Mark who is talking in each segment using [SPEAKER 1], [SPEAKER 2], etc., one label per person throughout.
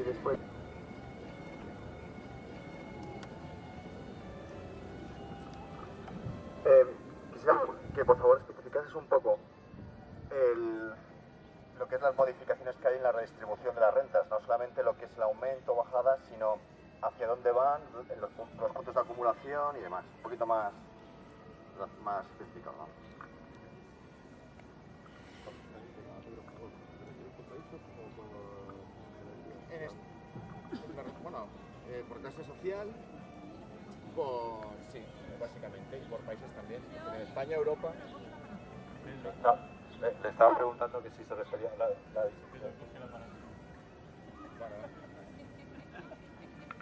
[SPEAKER 1] después... quisiera que por favor especificases un poco lo que es las modificaciones que hay en la redistribución de las rentas, no solamente lo que es el aumento o bajada, sino hacia dónde van los puntos de acumulación y demás. Un poquito más especificado, ¿no?
[SPEAKER 2] Bueno, por clase social, sí, básicamente, y por países también. En España, Europa.
[SPEAKER 1] No, le estaba preguntando que si se refería a la distribución.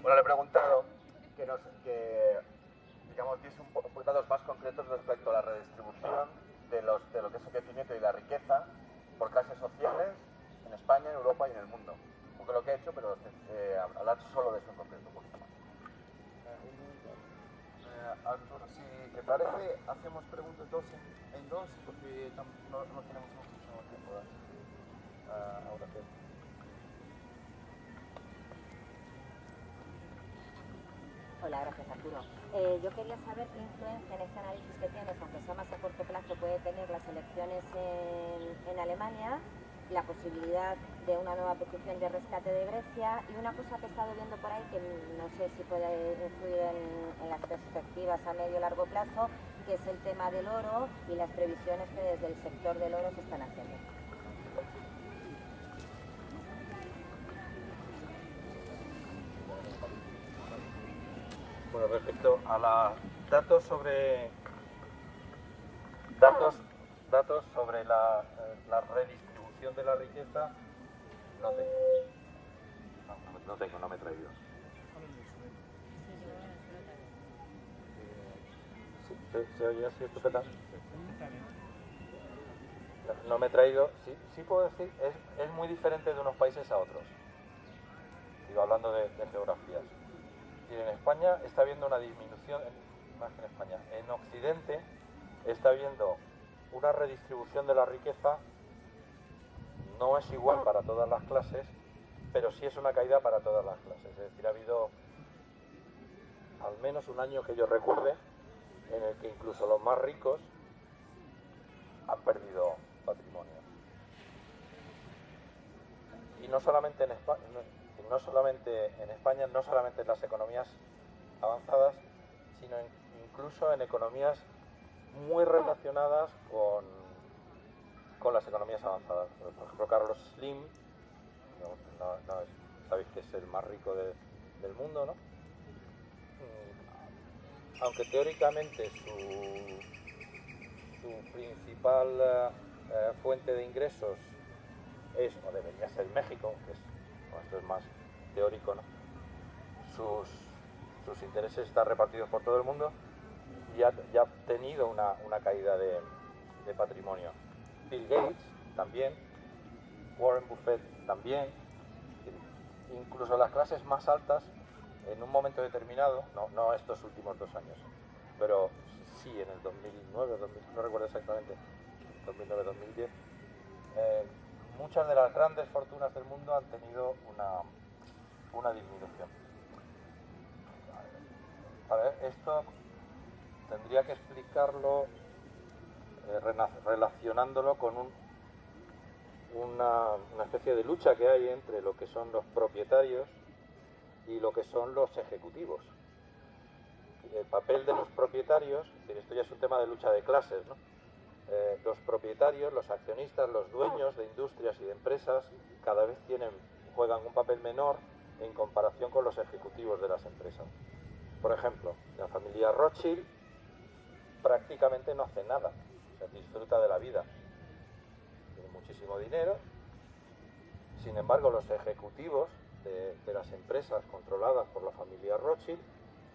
[SPEAKER 1] Bueno, le he preguntado que digamos, diese datos más concretos respecto a la redistribución de lo que es el crecimiento y la riqueza por clases sociales en España, en Europa y en el mundo. Un poco lo que he hecho, pero hablar solo de eso en concreto, un poquito más.
[SPEAKER 3] Arturo, si te parece, hacemos preguntas dos en dos, porque no tenemos muchísimo tiempo ahora que...
[SPEAKER 4] Hola, gracias Arturo. Yo quería saber qué influencia en este análisis que tienes, aunque sea más a corto plazo, puede tener las elecciones en Alemania, la posibilidad de una nueva petición de rescate de Grecia y una cosa que he estado viendo por ahí que no sé si puede influir en las perspectivas a medio o largo plazo, que es el tema del oro y las previsiones que desde el sector del oro se están haciendo.
[SPEAKER 1] Bueno, respecto a datos sobre la redistribución de la riqueza, no me he traído. ¿Se oye así estupenda? No me he traído, sí puedo decir, es muy diferente de unos países a otros. Digo, hablando de geografías. Y en España está habiendo una disminución, más que en España, en Occidente está habiendo una redistribución de la riqueza, no es igual para todas las clases, pero sí es una caída para todas las clases. Es decir, ha habido al menos un año que yo recuerde en el que incluso los más ricos han perdido patrimonio. Y no solamente en España, no solamente en las economías avanzadas, sino incluso en economías muy relacionadas con las economías avanzadas. Por ejemplo, Carlos Slim, sabéis que es el más rico del mundo, ¿no? Aunque teóricamente su principal fuente de ingresos es, o debería ser México, que esto es más teórico, ¿no? Sus intereses están repartidos por todo el mundo y ya ha tenido una caída de patrimonio. Bill Gates también, Warren Buffett también, incluso las clases más altas en un momento determinado, no estos últimos 2 años, pero sí en el 2009, no recuerdo exactamente, 2009-2010, muchas de las grandes fortunas del mundo han tenido una disminución. A ver, esto tendría que explicarlo relacionándolo con una especie de lucha que hay entre lo que son los propietarios y lo que son los ejecutivos. El papel de los propietarios, esto ya es un tema de lucha de clases, ¿no? Los propietarios, los accionistas, los dueños de industrias y de empresas cada vez juegan un papel menor en comparación con los ejecutivos de las empresas. Por ejemplo, la familia Rothschild prácticamente no hace nada, o sea, disfruta de la vida, tiene muchísimo dinero. Sin embargo, los ejecutivos de las empresas controladas por la familia Rothschild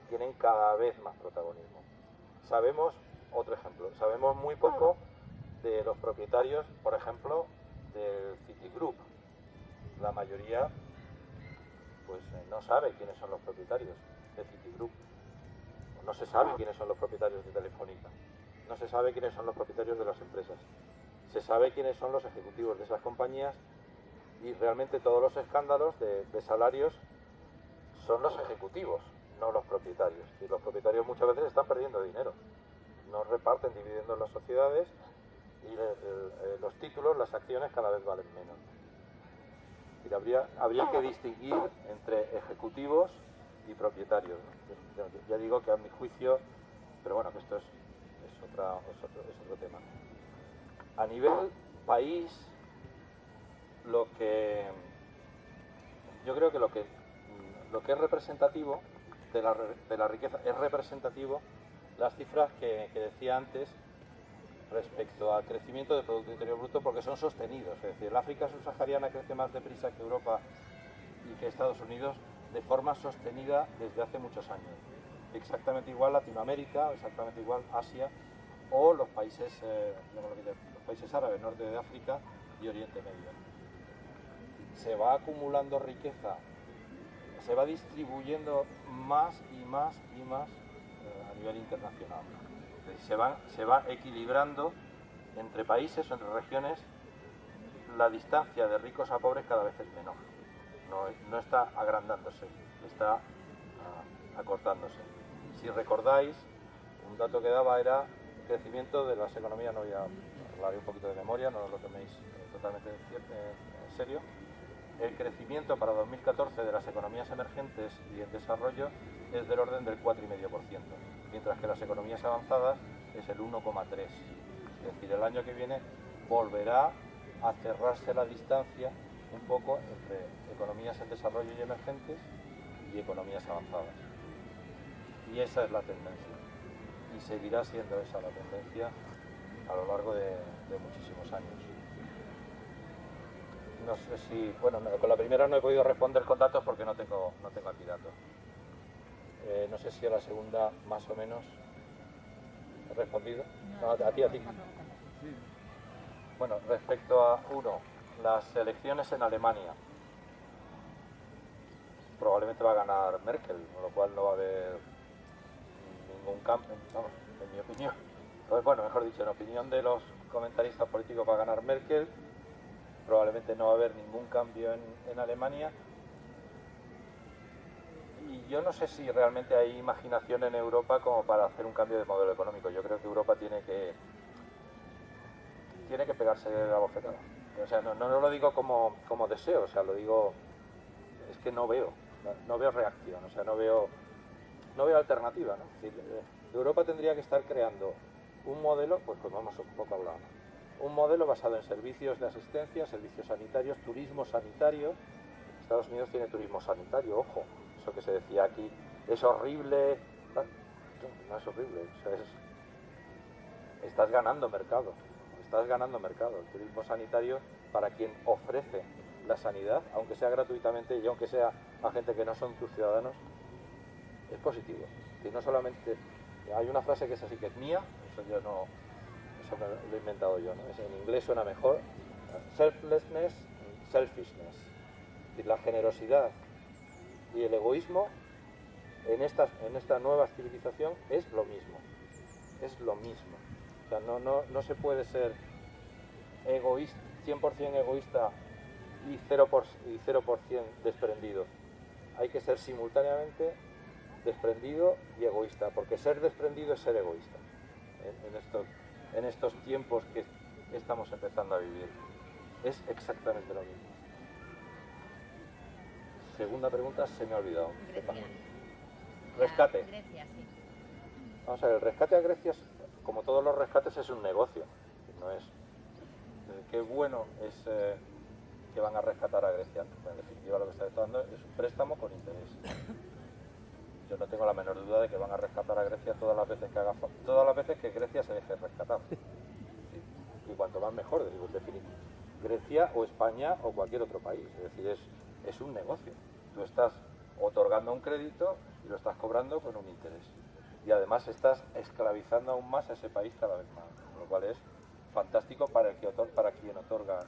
[SPEAKER 1] tienen cada vez más protagonismo. Otro ejemplo, sabemos muy poco de los propietarios, por ejemplo, del Citigroup. La mayoría pues no sabe quiénes son los propietarios de Citigroup. No se sabe quiénes son los propietarios de Telefónica. No se sabe quiénes son los propietarios de las empresas. Se sabe quiénes son los ejecutivos de esas compañías Y realmente todos los escándalos de salarios son los ejecutivos, no los propietarios. Y los propietarios muchas veces están perdiendo dinero. No reparten dividendos en las sociedades y los títulos, las acciones cada vez valen menos. Y habría que distinguir entre ejecutivos y propietarios, ¿no? Ya digo que a mi juicio, pero bueno, que esto es otro tema. A nivel país, yo creo que lo que es representativo de la riqueza es representativo las cifras que decía antes respecto al crecimiento del Producto Interior Bruto, porque son sostenidos. Es decir, el África subsahariana crece más deprisa que Europa y que Estados Unidos de forma sostenida desde hace muchos años. Exactamente igual Latinoamérica, exactamente igual Asia o los países árabes, norte de África y Oriente Medio. Se va acumulando riqueza, se va distribuyendo más y más y más a nivel internacional. Se va equilibrando entre países o entre regiones. La distancia de ricos a pobres cada vez es menor. No está agrandándose, está acortándose. Si recordáis, un dato que daba era el crecimiento de las economías, no voy a hablar un poquito de memoria, no lo toméis totalmente en serio. El crecimiento para 2014 de las economías emergentes y en desarrollo es del orden del 4,5%, mientras que las economías avanzadas es el 1,3%. Es decir, el año que viene volverá a cerrarse la distancia un poco entre economías en desarrollo y emergentes y economías avanzadas. Y esa es la tendencia. Y seguirá siendo esa la tendencia a lo largo de muchísimos años. No sé si, bueno, con la primera no he podido responder con datos porque no tengo aquí datos. No sé si a la segunda más o menos he respondido. No, a ti. Bueno, respecto a las elecciones en Alemania. Probablemente va a ganar Merkel, con lo cual no va a haber ningún cambio, vamos, en mi opinión. Bueno, mejor dicho, en opinión de los comentaristas políticos va a ganar Merkel. Probablemente no va a haber ningún cambio en Alemania. Y yo no sé si realmente hay imaginación en Europa como para hacer un cambio de modelo económico. Yo creo que Europa tiene que pegarse la bofetada. O sea, no lo digo como deseo, o sea, lo digo, es que no veo reacción, o sea, no veo alternativa, ¿no? Es decir, Europa tendría que estar creando un modelo, pues como hemos un poco hablado, un modelo basado en servicios de asistencia, servicios sanitarios, turismo sanitario. Estados Unidos tiene turismo sanitario, ojo, eso que se decía aquí, es horrible, no es horrible, o sea, estás ganando mercado, el turismo sanitario para quien ofrece la sanidad, aunque sea gratuitamente y aunque sea a gente que no son tus ciudadanos, es positivo. Y no solamente, hay una frase que es así, que es mía, eso lo he inventado yo, ¿no? En inglés suena mejor, selflessness, selfishness. Es decir, la generosidad y el egoísmo en esta nueva civilización es lo mismo. O sea, no se puede ser egoísta, 100% egoísta y 0% desprendido. Hay que ser simultáneamente desprendido y egoísta, porque ser desprendido es ser egoísta en estos tiempos que estamos empezando a vivir. Es exactamente lo mismo. Segunda pregunta, se me ha olvidado.
[SPEAKER 4] Grecia.
[SPEAKER 1] Rescate.
[SPEAKER 4] Grecia, sí.
[SPEAKER 1] Vamos a ver, el rescate a Grecia, como todos los rescates, es un negocio. No es. Qué bueno es que van a rescatar a Grecia. En definitiva, lo que está dando es un préstamo con interés. Yo no tengo la menor duda de que van a rescatar a Grecia todas las veces que Grecia se deje rescatar. Y cuanto más mejor, digo, en definitiva. Grecia o España o cualquier otro país. Es decir, es un negocio. Tú estás otorgando un crédito y lo estás cobrando con un interés. Y además estás esclavizando aún más a ese país cada vez más, lo cual es fantástico para quien otorga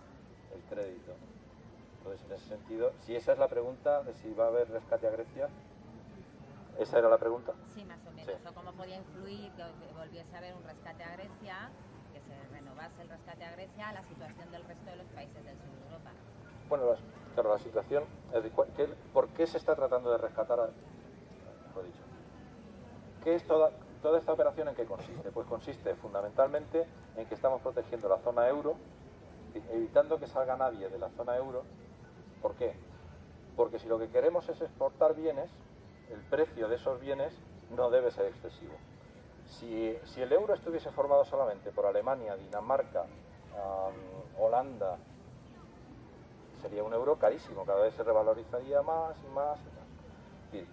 [SPEAKER 1] el crédito. Entonces, en ese sentido, si esa es la pregunta de si va a haber rescate a Grecia, ¿esa era la pregunta?
[SPEAKER 4] Sí, más o menos.
[SPEAKER 1] Sí.
[SPEAKER 4] O cómo podía influir que volviese a haber un rescate a Grecia, que se renovase el rescate a Grecia, a la situación del resto de los países del sur de Europa.
[SPEAKER 1] Bueno, claro, la situación, ¿por qué se está tratando de rescatar, lo dicho? ¿Qué es toda esta operación en qué consiste? Pues consiste fundamentalmente en que estamos protegiendo la zona euro, evitando que salga nadie de la zona euro. ¿Por qué? Porque si lo que queremos es exportar bienes, el precio de esos bienes no debe ser excesivo. Si el euro estuviese formado solamente por Alemania, Dinamarca, Holanda, sería un euro carísimo, cada vez se revalorizaría más y más y más. Y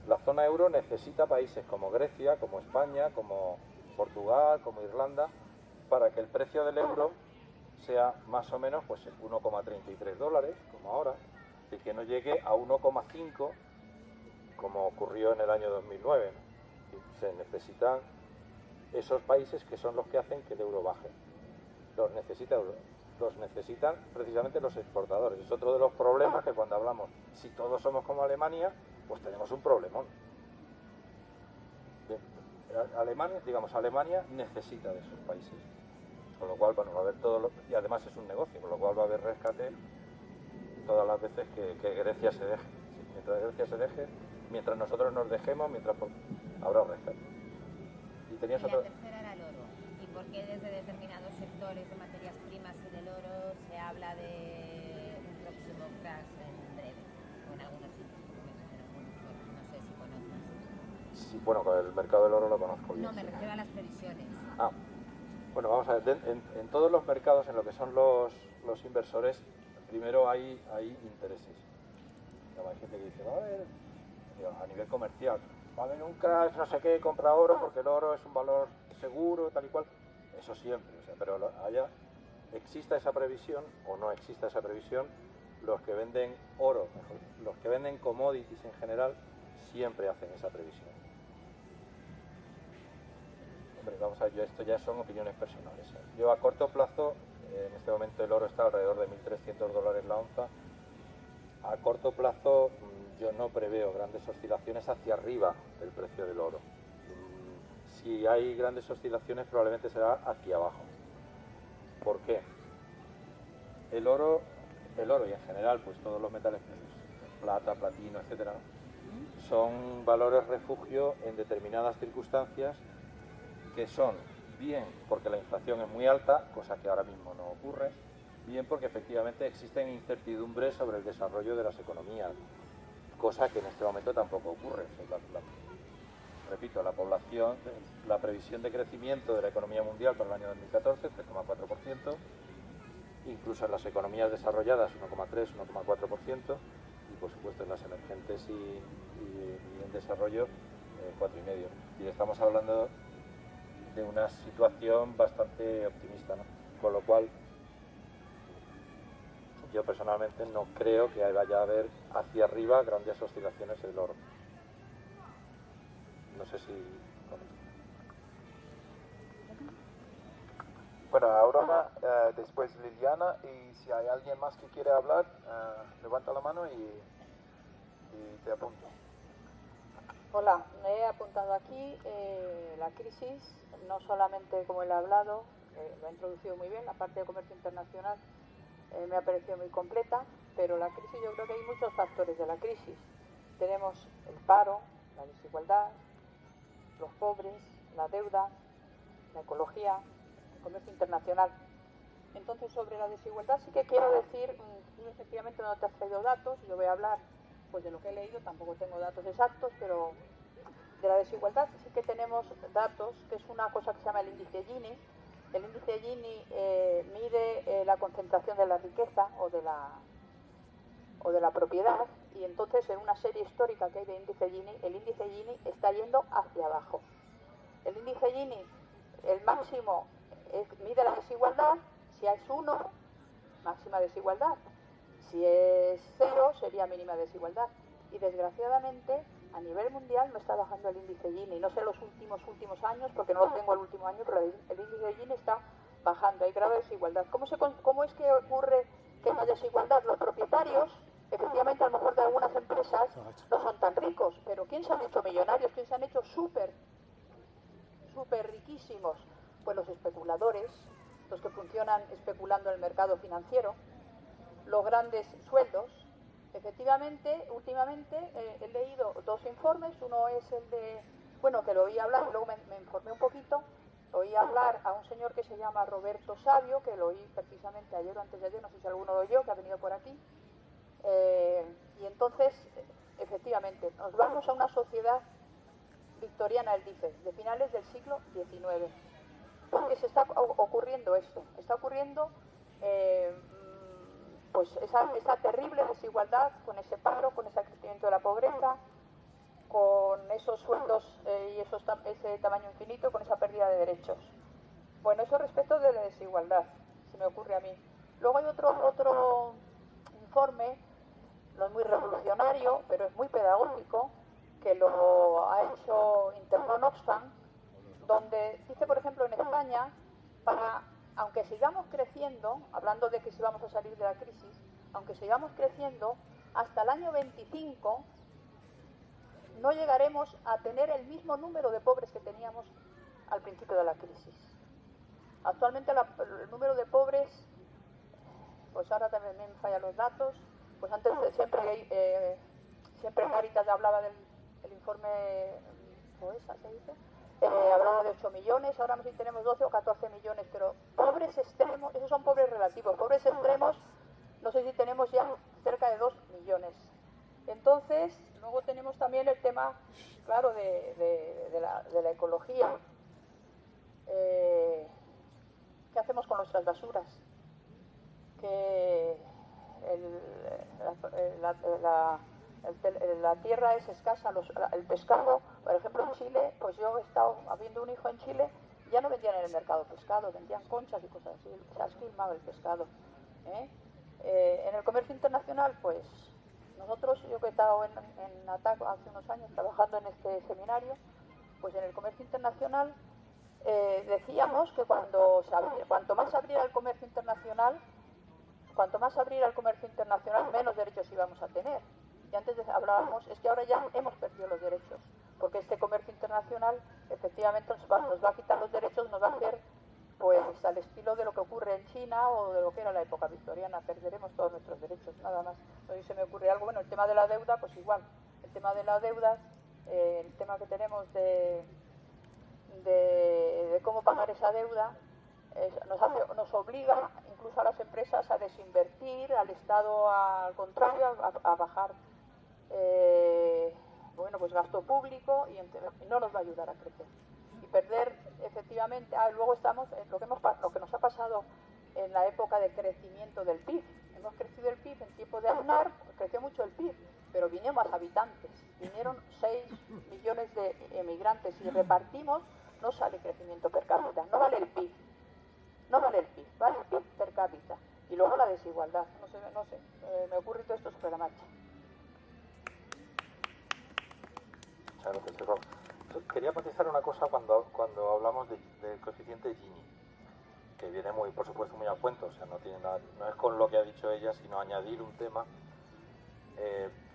[SPEAKER 1] la zona euro necesita países como Grecia, como España, como Portugal, como Irlanda, para que el precio del euro sea más o menos pues 1,33 dólares, como ahora, y que no llegue a 1,5 como ocurrió en el año 2009. ¿No? Y se necesitan esos países que son los que hacen que el euro baje. Los necesitan precisamente los exportadores. Es otro de los problemas que cuando hablamos, si todos somos como Alemania, pues tenemos un problemón. Alemania necesita de esos países. Con lo cual, bueno, va a haber y además es un negocio, con lo cual va a haber rescate todas las veces que Grecia se deje. Sí, mientras Grecia se deje, mientras nosotros nos dejemos, habrá rescate.
[SPEAKER 4] Y la tercera era el oro. ¿Y por qué desde determinados sectores de materias primas y del oro se habla de un próximo crash en breve? O en algunos sitios, no sé si conoces.
[SPEAKER 1] Sí, bueno, con el mercado del oro lo conozco bien.
[SPEAKER 4] No, me refiero a las previsiones.
[SPEAKER 1] Bueno, vamos a ver, en todos los mercados, en lo que son los inversores, primero hay intereses. Hay gente que dice, va a haber, a nivel comercial, va a haber un crash, no sé qué, compra oro, porque el oro es un valor seguro, tal y cual. Eso siempre, pero exista esa previsión o no exista esa previsión, los que venden oro, los que venden commodities en general, siempre hacen esa previsión. Hombre, vamos a ver, esto ya son opiniones personales. Yo a corto plazo, en este momento el oro está alrededor de 1.300 dólares la onza. A corto plazo yo no preveo grandes oscilaciones hacia arriba del precio del oro. Si hay grandes oscilaciones probablemente será hacia abajo. ¿Por qué? El oro y en general pues todos los metales, plata, platino, etcétera, son valores refugio en determinadas circunstancias que son bien porque la inflación es muy alta, cosa que ahora mismo no ocurre, bien porque efectivamente existen incertidumbres sobre el desarrollo de las economías, cosa que en este momento tampoco ocurre. Repito, la previsión de crecimiento de la economía mundial para el año 2014, 3,4%, incluso en las economías desarrolladas 1,3, 1,4%, y por supuesto en las emergentes y en desarrollo 4,5%. Y estamos hablando de una situación bastante optimista, ¿no? Con lo cual yo personalmente no creo que vaya a haber hacia arriba grandes oscilaciones del oro. No sé si...
[SPEAKER 3] Bueno, ahora después Liliana, y si hay alguien más que quiere hablar, levanta la mano y te apunto.
[SPEAKER 5] Hola, me he apuntado aquí la crisis, no solamente como él ha hablado, lo ha introducido muy bien, la parte de comercio internacional me ha parecido muy completa, pero la crisis, yo creo que hay muchos factores de la crisis. Tenemos el paro, la desigualdad, los pobres, la deuda, la ecología, el comercio internacional. Entonces, sobre la desigualdad sí que quiero decir, tú efectivamente no te has traído datos, yo voy a hablar pues de lo que he leído, tampoco tengo datos exactos, pero de la desigualdad sí que tenemos datos, que es una cosa que se llama el índice Gini. El índice Gini mide la concentración de la riqueza o de la propiedad, y entonces en una serie histórica que hay de índice Gini, el índice Gini está yendo hacia abajo. El índice Gini, el máximo mide la desigualdad, si es 1, máxima desigualdad. Si es 0, sería mínima desigualdad. Y desgraciadamente, a nivel mundial no está bajando el índice Gini. No sé los últimos años, porque no lo tengo el último año, pero el índice Gini está bajando. Hay grave desigualdad. ¿Cómo es que ocurre que no hay desigualdad? Los propietarios, efectivamente, a lo mejor de algunas empresas no son tan ricos, pero ¿quién se han hecho millonarios? ¿Quién se han hecho súper riquísimos? Pues los especuladores, los que funcionan especulando en el mercado financiero, los grandes sueldos. Efectivamente, últimamente he leído dos informes. Uno es el de, bueno, que lo oí hablar, luego me informé un poquito, oí hablar a un señor que se llama Roberto Sabio, que lo oí precisamente ayer o antes de ayer, no sé si alguno lo oyó, que ha venido por aquí. Y entonces, efectivamente, nos vamos a una sociedad victoriana, él dice, de finales del siglo XIX. Porque se está ocurriendo esto, está ocurriendo pues esa terrible desigualdad, con ese paro, con ese crecimiento de la pobreza, con esos sueldos y ese tamaño infinito, con esa pérdida de derechos. Bueno, eso respecto de la desigualdad, se me ocurre a mí. Luego hay otro informe, no es muy revolucionario, pero es muy pedagógico, que lo ha hecho Intermon Oxfam, donde dice, por ejemplo, en España, aunque sigamos creciendo, hablando de que si vamos a salir de la crisis, aunque sigamos creciendo, hasta el año 25 no llegaremos a tener el mismo número de pobres que teníamos al principio de la crisis. Actualmente el número de pobres, pues ahora también me fallan los datos, pues antes siempre Cáritas hablaba del informe POESA, ¿se dice? Hablaba de 8 millones, ahora no sé si tenemos 12 o 14 millones, pero pobres extremos, esos son pobres relativos, pobres extremos, no sé si tenemos ya cerca de 2 millones. Entonces, luego tenemos también el tema, claro, de la ecología. ¿Qué hacemos con nuestras basuras? Que la tierra es escasa, el pescado, por ejemplo en Chile, pues yo he estado habiendo un hijo en Chile, ya no vendían en el mercado pescado, vendían conchas y cosas así, se ha esquilmado el pescado. En el comercio internacional, pues nosotros, yo que he estado en ATAC hace unos años trabajando en este seminario, pues en el comercio internacional decíamos que cuanto más abriera el comercio internacional, menos derechos íbamos a tener. Y antes hablábamos, es que ahora ya hemos perdido los derechos, porque este comercio internacional efectivamente nos va a quitar los derechos, nos va a hacer pues al estilo de lo que ocurre en China o de lo que era la época victoriana, perderemos todos nuestros derechos, nada más. Hoy se me ocurre algo, bueno, el tema de la deuda, pues igual, el tema de la deuda, el tema que tenemos de cómo pagar esa deuda, nos obliga incluso a las empresas a desinvertir, al Estado al contrario, a bajar pues gasto público y no nos va a ayudar a crecer. Y perder efectivamente, luego estamos en lo que nos ha pasado en la época de crecimiento del PIB. Hemos crecido el PIB en tiempo de Aznar, creció mucho el PIB, pero vinieron más habitantes, vinieron 6 millones de emigrantes y repartimos, no sale crecimiento per cápita, no vale el PIB, vale el PIB per cápita. Y luego la desigualdad, no sé, me ocurre todo esto sobre la marcha.
[SPEAKER 1] Muchas gracias, Rob. Quería matizar una cosa cuando hablamos del coeficiente Gini, que viene por supuesto muy a cuento, o sea, no es con lo que ha dicho ella, sino añadir un tema.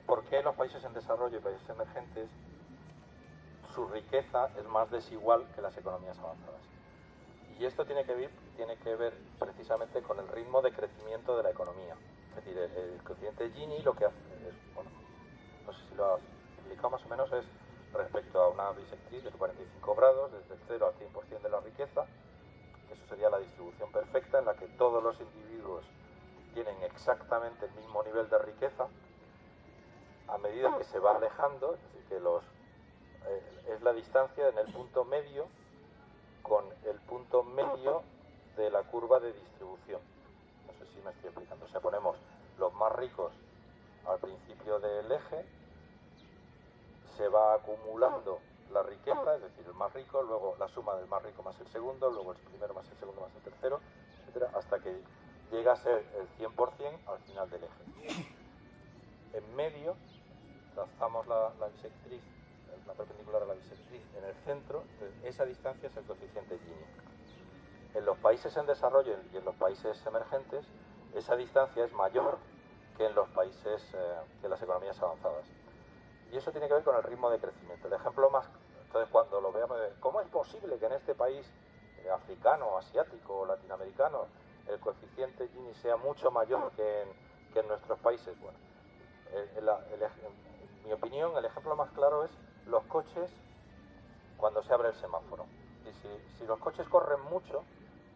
[SPEAKER 1] ¿Por qué los países en desarrollo y países emergentes su riqueza es más desigual que las economías avanzadas? Y esto tiene que ver precisamente con el ritmo de crecimiento de la economía. Es decir, el coeficiente Gini lo que hace es, bueno, no sé si lo has explicado más o menos, es respecto a una bisectriz de 45 grados, desde el 0 al 100% de la riqueza, que eso sería la distribución perfecta en la que todos los individuos tienen exactamente el mismo nivel de riqueza. A medida que se va alejando, es decir, que es la distancia en el punto medio con el punto medio de la curva de distribución. No sé si me estoy explicando. O sea, ponemos los más ricos al principio del eje, se va acumulando la riqueza, es decir, el más rico, luego la suma del más rico más el segundo, luego el primero más el segundo más el tercero, etcétera, hasta que llega a ser el 100% al final del eje. En medio trazamos la bisectriz, la perpendicular a la bisectriz en el centro, entonces esa distancia es el coeficiente Gini. En los países en desarrollo y en los países emergentes, esa distancia es mayor que en los países, que en las economías avanzadas. Y eso tiene que ver con el ritmo de crecimiento. El ejemplo más, entonces cuando lo veamos, ¿cómo es posible que en este país africano, asiático o latinoamericano el coeficiente Gini sea mucho mayor que que en nuestros países. Bueno, en mi opinión, el ejemplo más claro es los coches cuando se abre el semáforo. Y si los coches corren mucho,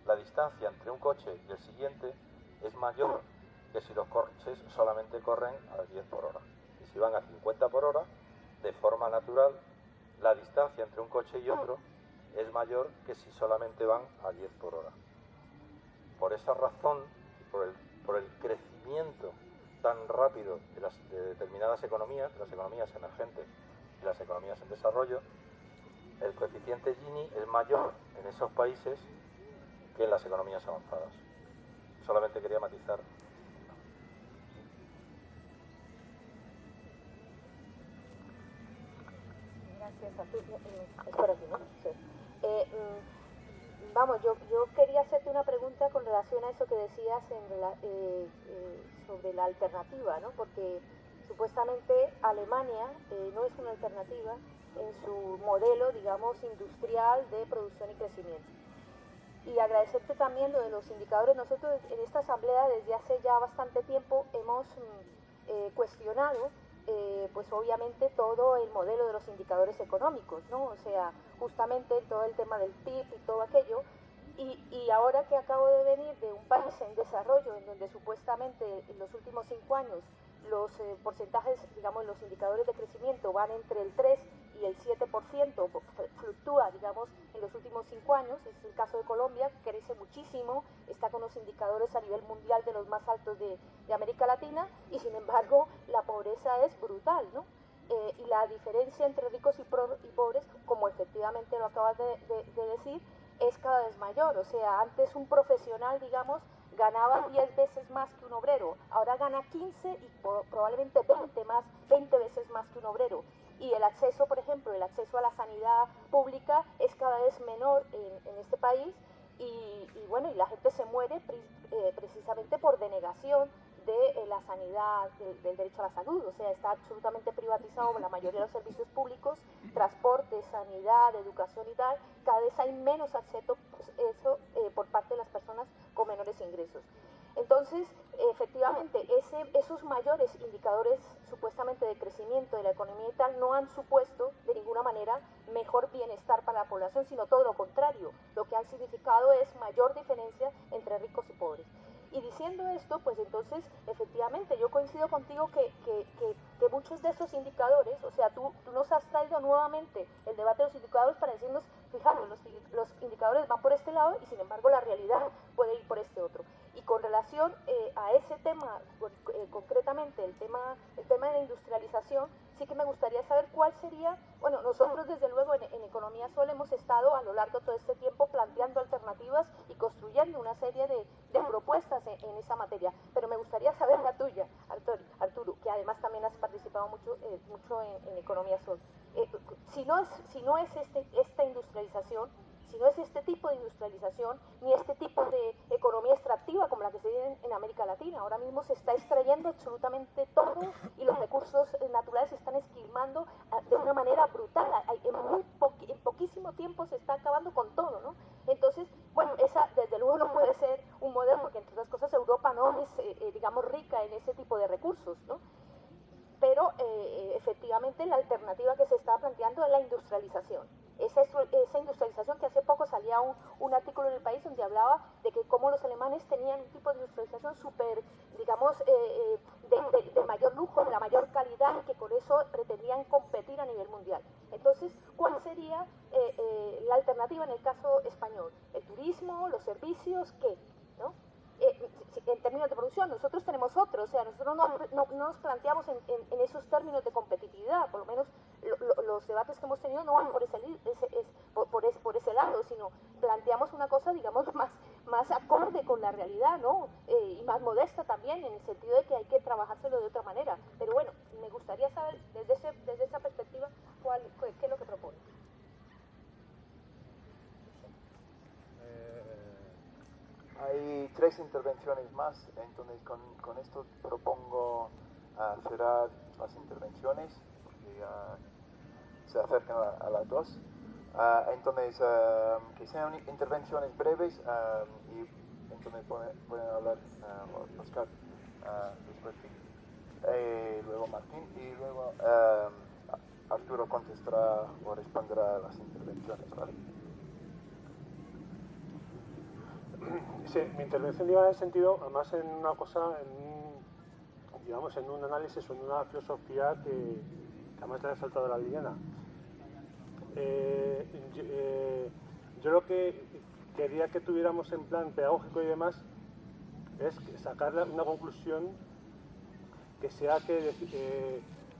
[SPEAKER 1] la distancia entre un coche y el siguiente es mayor que si los coches solamente corren a 10 por hora. Y si van a 50 por hora, de forma natural, la distancia entre un coche y otro es mayor que si solamente van a 10 por hora. Por esa razón, por el crecimiento tan rápido de determinadas economías, las economías emergentes y las economías en desarrollo, el coeficiente Gini es mayor en esos países que en las economías avanzadas. Solamente quería matizar.
[SPEAKER 5] Gracias a ti. Es por aquí, ¿no? Sí. Vamos, yo quería hacerte una pregunta con relación a eso que decías sobre la alternativa, ¿no? Porque supuestamente Alemania no es una alternativa en su modelo, digamos, industrial de producción y crecimiento. Y agradecerte también lo de los indicadores. Nosotros en esta asamblea desde hace ya bastante tiempo hemos cuestionado pues obviamente todo el modelo de los indicadores económicos, ¿no? O sea, justamente todo el tema del PIB y todo aquello. Y ahora que acabo de venir de un país en desarrollo, en donde supuestamente en los últimos 5 años los porcentajes, digamos, los indicadores de crecimiento van entre el 3 y el 7%, fluctúa, digamos, en los últimos 5 años, es el caso de Colombia, crece muchísimo, está con los indicadores a nivel mundial de los más altos de América Latina, y sin embargo la pobreza es brutal, ¿no? Y la diferencia entre ricos y pobres, como efectivamente lo acabas de decir, es cada vez mayor. O sea, antes un profesional, digamos, ganaba 10 veces más que un obrero, ahora gana 15 y probablemente 20 veces más que un obrero. Y el acceso, por ejemplo, el acceso a la sanidad pública es cada vez menor en este país, y bueno, y la gente se muere precisamente por denegación de la sanidad, del derecho a la salud. O sea, está absolutamente privatizado la mayoría de los servicios públicos, transporte, sanidad, educación y tal. Cada vez hay menos acceso por parte de las personas con menores ingresos. Entonces, efectivamente, esos mayores indicadores supuestamente de crecimiento de la economía y tal no han supuesto de ninguna manera mejor bienestar para la población, sino todo lo contrario. Lo que han significado es mayor diferencia entre ricos y pobres. Y diciendo esto, pues entonces, efectivamente, yo coincido contigo que muchos de esos indicadores, o sea, tú nos has traído nuevamente el debate de los indicadores para decirnos, fijaros, los indicadores van por este lado y sin embargo la realidad puede ir por este otro. Y con relación a ese tema, concretamente el tema de la industrialización, sí que me gustaría saber cuál sería, bueno, nosotros desde luego en Economía Sol hemos estado a lo largo de todo este tiempo planteando alternativas y construyendo una serie de propuestas en esa materia, pero me gustaría saber la tuya, Arturo, que además también has participado mucho en Economía Sol. Si no es esta industrialización, si no es este tipo de industrialización, ni este tipo de economía extractiva como la que se vive en América Latina. Ahora mismo se está extrayendo absolutamente todo y los recursos naturales se están esquilmando de una manera brutal. En poquísimo tiempo se está acabando con todo, ¿no? Entonces, bueno, esa desde luego no puede ser un modelo, porque entre otras cosas Europa no es, digamos, rica en ese tipo de recursos, ¿no? Pero efectivamente la alternativa que se está planteando es la industrialización. Esa industrialización, que hace poco salía un artículo en El País donde hablaba de que cómo los alemanes tenían un tipo de industrialización súper, digamos, de mayor lujo, de la mayor calidad, y que con eso pretendían competir a nivel mundial. Entonces, ¿cuál sería la alternativa en el caso español? ¿El turismo, los servicios, qué? ¿No? En términos de producción, nosotros tenemos otros, o sea, nosotros no nos planteamos en esos términos de competitividad, por lo menos los debates que hemos tenido no van por ese lado, sino planteamos una cosa, digamos, más acorde con la realidad, ¿no? Y más modesta también, en el sentido de que hay que trabajárselo de otra manera. Pero bueno, me gustaría saber desde esa perspectiva qué es lo que propone.
[SPEAKER 3] Hay 3 intervenciones más, entonces con esto propongo cerrar las intervenciones, porque se acercan a las 2. Entonces, que sean intervenciones breves, y entonces pueden hablar Oscar. después luego Martín y luego Arturo contestará o responderá a las intervenciones, ¿vale?
[SPEAKER 6] Sí, mi intervención iba en el sentido, además en una cosa, digamos, en un análisis o en una filosofía que además le ha saltado a la Liliana. Yo lo que quería que tuviéramos en plan pedagógico y demás es sacar una conclusión que sea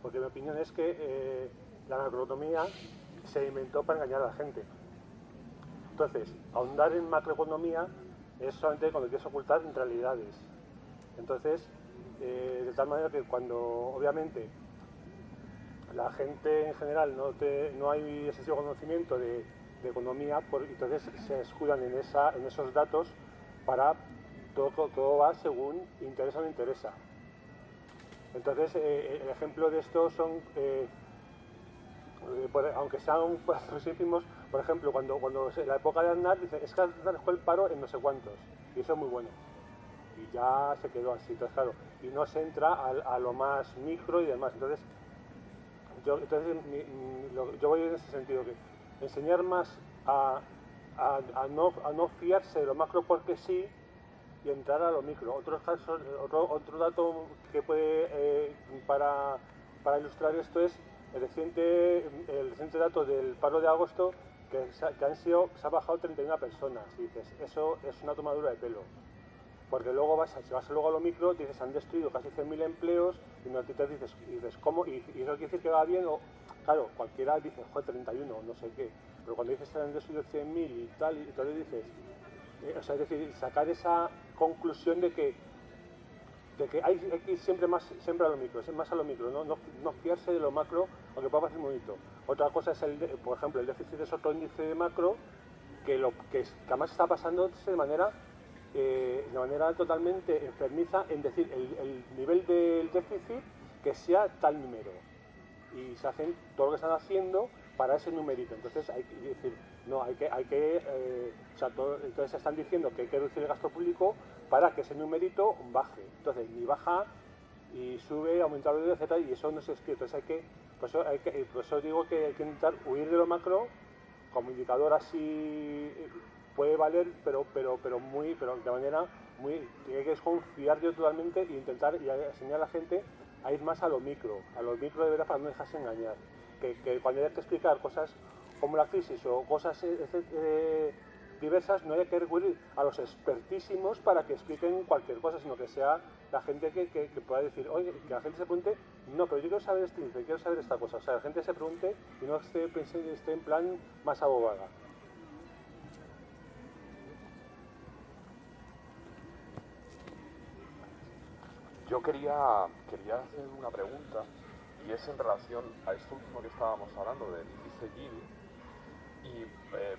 [SPEAKER 6] porque mi opinión es que la macroeconomía se inventó para engañar a la gente. Entonces, ahondar en macroeconomía es solamente cuando quieres ocultar realidades. Entonces, de tal manera que cuando obviamente la gente en general no hay excesivo conocimiento de economía, entonces se escudan en esos datos para todo va según interesa o no interesa. Entonces, el ejemplo de esto son, aunque sean ínfimos, por ejemplo, cuando en la época de Aznar dicen es que Aznar dejó el paro en no sé cuántos, y eso es muy bueno. Y ya se quedó así, entonces claro, y no se entra a lo más micro y demás. Entonces yo voy en ese sentido, que enseñar más a no fiarse de lo macro porque sí y entrar a lo micro. Otro dato que puede, para ilustrar esto es el reciente dato del paro de agosto, que se ha bajado 31 personas. Y dices, eso es una tomadura de pelo. Porque luego si vas luego a lo micro, dices, han destruido casi 100.000 empleos, y no te dices, ¿cómo? Y eso quiere decir que va bien, o claro, cualquiera dice, joder, 31, no sé qué. Pero cuando dices que han destruido 100.000 y tal, y entonces dices, o sea, es decir, sacar esa conclusión de que hay que ir siempre a lo micro, más a lo micro, no fiarse de lo macro, aunque pueda parecer bonito. Otra cosa es, por ejemplo, el déficit es otro índice de macro que además está pasando de manera totalmente enfermiza, en decir, el nivel del déficit que sea tal número. Y se hacen todo lo que están haciendo para ese numerito. Entonces hay que decir, no, entonces están diciendo que hay que reducir el gasto público para que ese numerito baje. Entonces ni baja y sube, aumenta el etc. Y eso no se escribe. Entonces por eso digo que hay que intentar huir de lo macro. Como indicador así puede valer, pero de manera muy, hay que desconfiar yo totalmente e intentar enseñar a la gente a ir más a lo micro de verdad, para no dejarse engañar. Que cuando hay que explicar cosas como la crisis o cosas diversas, no hay que recurrir a los expertísimos para que expliquen cualquier cosa, sino que sea la gente que pueda decir, oye, que la gente se pregunte, no, pero yo quiero saber quiero saber esta cosa. O sea, la gente se pregunte y no esté en plan más abogada.
[SPEAKER 7] Yo quería hacer una pregunta, y es en relación a esto último que estábamos hablando del índice Gini. Y,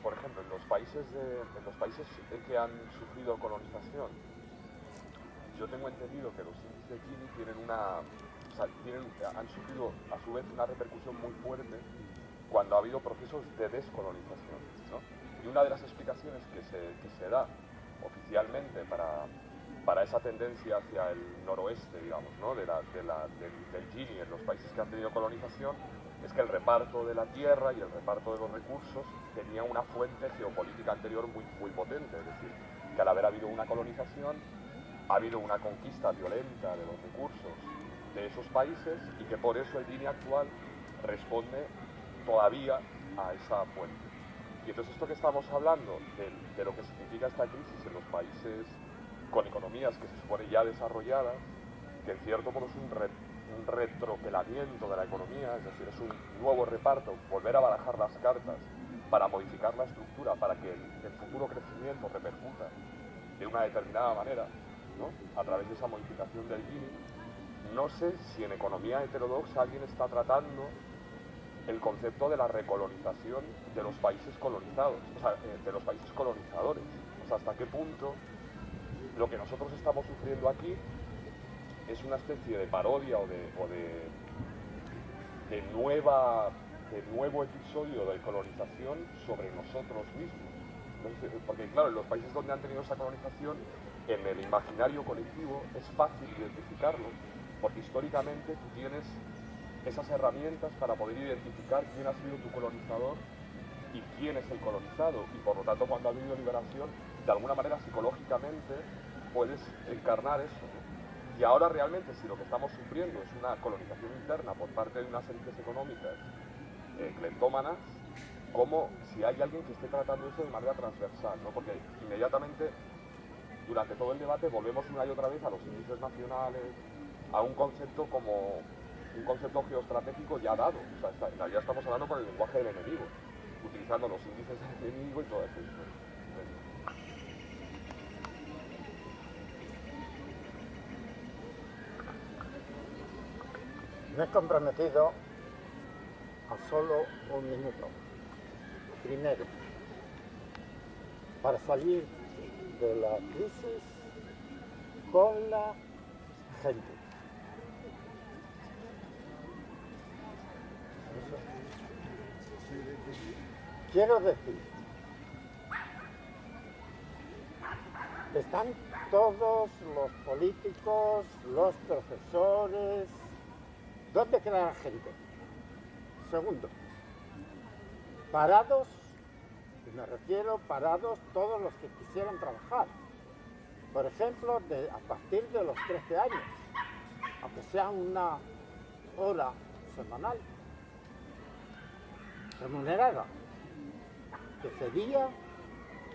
[SPEAKER 7] por ejemplo, en los países que han sufrido colonización, yo tengo entendido que los índices Gini han sufrido a su vez una repercusión muy fuerte cuando ha habido procesos de descolonización, ¿no? Y una de las explicaciones que se da oficialmente para esa tendencia hacia el noroeste, digamos, ¿no? del Gini en los países que han tenido colonización, es que el reparto de la tierra y el reparto de los recursos tenía una fuente geopolítica anterior muy potente. Es decir, que al haber habido una colonización, ha habido una conquista violenta de los recursos de esos países, y que por eso el Gini actual responde todavía a esa fuente. Y entonces esto que estamos hablando de lo que significa esta crisis en los países con economías que se supone ya desarrolladas, que en cierto modo es un retropelamiento de la economía, es decir, es un nuevo reparto, volver a barajar las cartas para modificar la estructura, para que el futuro crecimiento repercuta de una determinada manera, ¿no? A través de esa modificación del Gini. No sé si en economía heterodoxa alguien está tratando el concepto de la recolonización de los países colonizados, o sea, de los países colonizadores. O sea, hasta qué punto lo que nosotros estamos sufriendo aquí es una especie de parodia o de nuevo episodio de colonización sobre nosotros mismos. Entonces, porque claro, en los países donde han tenido esa colonización en el imaginario colectivo es fácil identificarlo, porque históricamente tú tienes esas herramientas para poder identificar quién ha sido tu colonizador y quién es el colonizado, y por lo tanto cuando ha habido liberación, de alguna manera psicológicamente puedes encarnar eso, ¿no? Y ahora realmente, si lo que estamos sufriendo es una colonización interna por parte de unas élites económicas cleptómanas, como si hay alguien que esté tratando eso de manera transversal, ¿no? Porque inmediatamente durante todo el debate volvemos una y otra vez a los índices nacionales, a un concepto como un concepto geoestratégico ya dado. O sea, en realidad estamos hablando con el lenguaje del enemigo, utilizando los índices del enemigo y todo eso.
[SPEAKER 8] Me he comprometido a solo un minuto. Primero, para salir de la crisis con la gente. Quiero decir, están todos los políticos, los profesores. ¿Dónde queda la gente? Segundo, parados, y me refiero parados todos los que quisieran trabajar. Por ejemplo, a partir de los 13 años, aunque sea una hora semanal, remunerada, que sería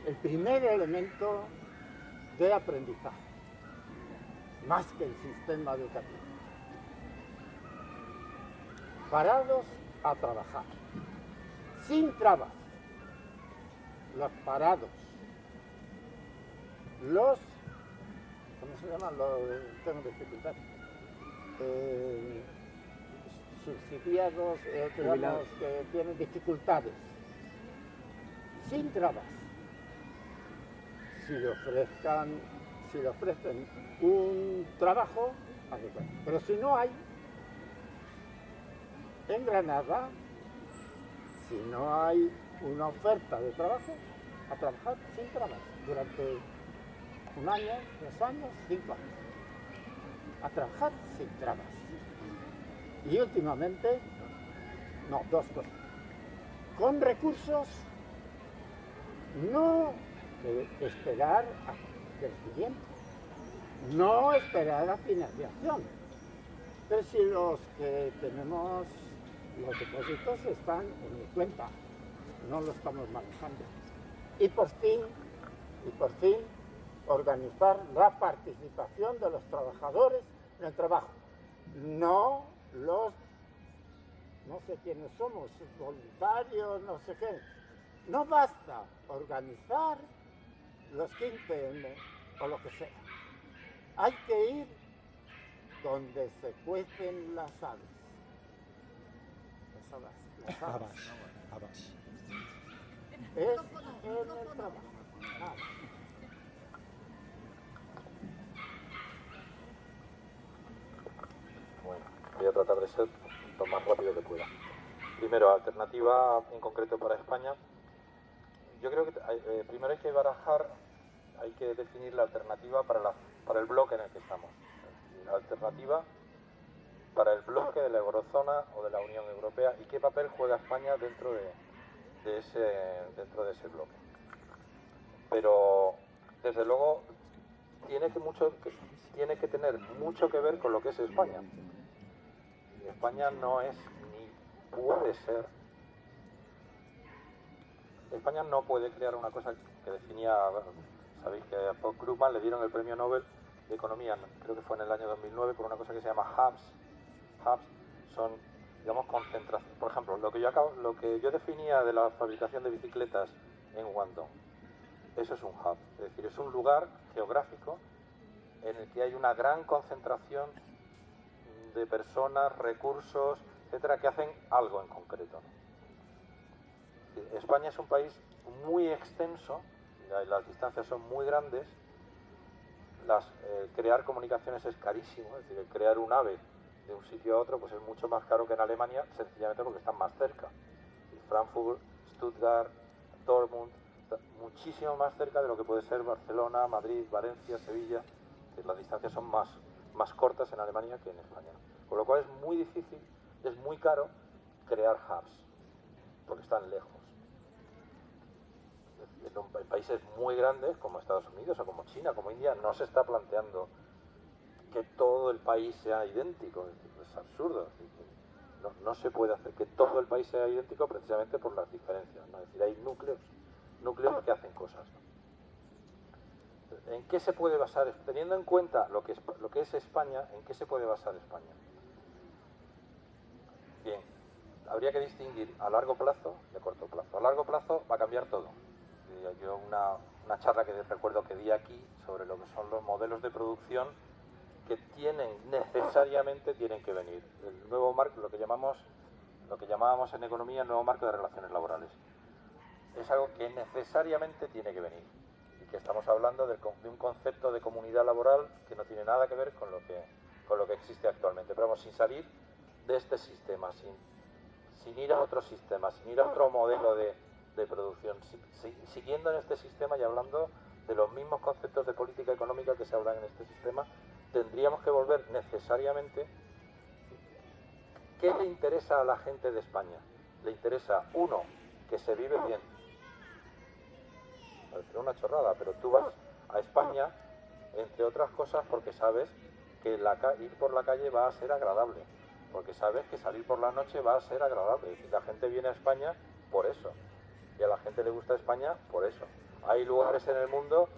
[SPEAKER 8] el primer elemento de aprendizaje, más que el sistema educativo. Parados a trabajar, sin trabas, los parados, los, ¿cómo se llaman? Tengo dificultad, subsidiados, digamos, que tienen dificultades, sin trabas, si le ofrecen un trabajo, adecuado. Pero si no hay, en Granada, si no hay una oferta de trabajo, a trabajar sin trabas durante 1 año, 2 años, 5 años. A trabajar sin trabas. Y últimamente, dos cosas. Con recursos, no esperar a crecimiento, no esperar a financiación. Pero si los que tenemos los depósitos están en mi cuenta, no lo estamos manejando. Y por fin, organizar la participación de los trabajadores en el trabajo. No sé quiénes somos, voluntarios, no sé qué. No basta organizar los 15M o lo que sea. Hay que ir donde se cuecen las aves. Las habas. Es en el trabajo. Nada.
[SPEAKER 1] Bueno, voy a tratar de ser lo más rápido que pueda. Primero, alternativa en concreto para España. Yo creo que primero hay que barajar, hay que definir la alternativa para el bloque en el que estamos. La alternativa para el bloque de la eurozona o de la Unión Europea y qué papel juega España dentro de ese bloque. Pero desde luego tiene que tener mucho que ver con lo que es España. España no es ni puede ser. España no puede crear una cosa que definía, sabéis que a Paul Krugman le dieron el premio Nobel de Economía, creo que fue en el año 2009, por una cosa que se llama hubs. Hubs son, digamos, concentración. Por ejemplo, lo que yo definía de la fabricación de bicicletas en Guangdong, eso es un hub, es decir, es un lugar geográfico en el que hay una gran concentración de personas, recursos, etcétera, que hacen algo en concreto, ¿no? España es un país muy extenso, las distancias son muy grandes, crear comunicaciones es carísimo, es decir, crear un AVE de un sitio a otro pues es mucho más caro que en Alemania, sencillamente porque están más cerca. Frankfurt, Stuttgart, Dortmund, muchísimo más cerca de lo que puede ser Barcelona, Madrid, Valencia, Sevilla, que las distancias son más cortas en Alemania que en España. Con lo cual es muy difícil, es muy caro crear hubs, porque están lejos. En países muy grandes como Estados Unidos o como China, como India, no se está planteando que todo el país sea idéntico. Es absurdo. No se puede hacer que todo el país sea idéntico precisamente por las diferencias, ¿no? Es decir, hay núcleos que hacen cosas, ¿no? ¿En qué se puede basar, teniendo en cuenta lo que es España, en qué se puede basar España? Bien, habría que distinguir a largo plazo y a corto plazo. A largo plazo va a cambiar todo. Yo una charla que recuerdo que di aquí sobre lo que son los modelos de producción que necesariamente tienen que venir. El nuevo marco, lo que llamábamos en economía el nuevo marco de relaciones laborales. Es algo que necesariamente tiene que venir. Y que estamos hablando de un concepto de comunidad laboral que no tiene nada que ver con lo que existe actualmente. Pero vamos, sin salir de este sistema, sin ir a otro sistema, sin ir a otro modelo de producción, siguiendo en este sistema y hablando de los mismos conceptos de política económica que se hablan en este sistema, tendríamos que volver necesariamente. ¿Qué le interesa a la gente de España? Le interesa, uno, que se vive bien. Parece una chorrada, pero tú vas a España, entre otras cosas, porque sabes que ir por la calle va a ser agradable, porque sabes que salir por la noche va a ser agradable. Y la gente viene a España por eso. Y a la gente le gusta España por eso. Hay lugares en el mundo